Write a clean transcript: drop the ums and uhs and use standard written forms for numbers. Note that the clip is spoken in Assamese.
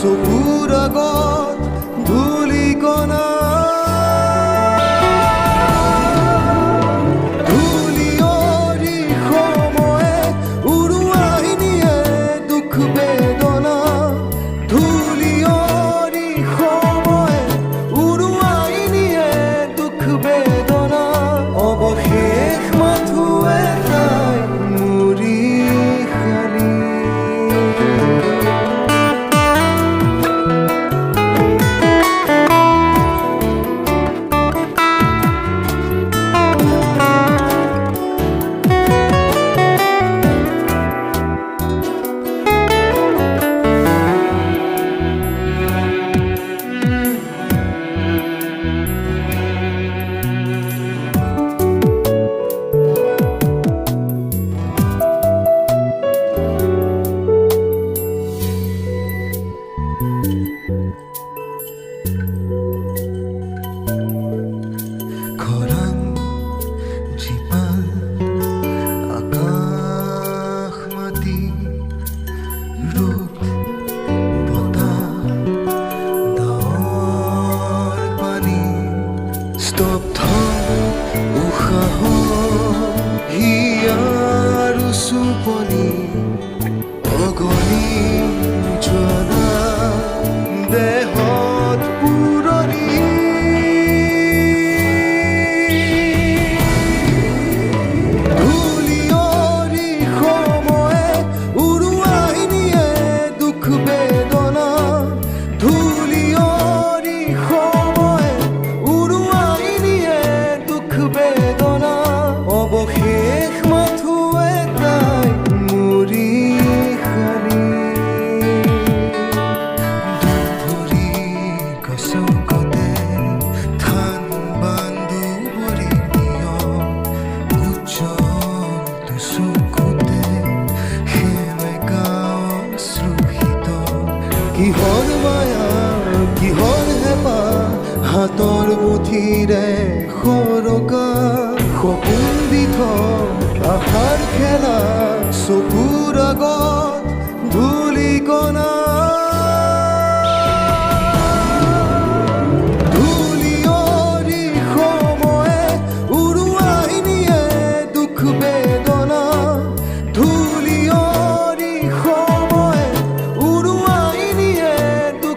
চকুৰ আগত ধূলিকণা ধূলিয়ৰি সময়ে উৰুৱাই নিয়ে দুখ বেদনা ধূলিয়ৰি সময়ে উৰুৱাই নিয়ে দুখ বেদনা অৱশেষ মাথো এটাই মুৰি খালি খৰাং জীপাল আকাশ মাটি ৰূপ বতাহ ডাৱৰ পানী স্তব্ধ উশাহ হিয়াৰ চুপনি অগণি জ্বালা দেহত পুৰণি ধূলিয়ৰি সময়ে উৰুৱাই নিয়ে দুখ বেদনা ধূলিয়ৰি সময়ে উৰুৱাই নিয়ে দুখ বেদনা অৱশেষ মাথো এটাই মুৰি খালি দুভৰিৰ গছকতে ধান বান্ধো ভৰি নিয়ম উজ্জ্বল চকুতে সেমেকা অশ্ৰুষিত কিহৰ মায়া কিহৰ হেঁপাহ হাতৰ মুঠিৰে সৰকা সপোন বিধ আশাৰ খেলা চকুৰ আগত ধূলিকণা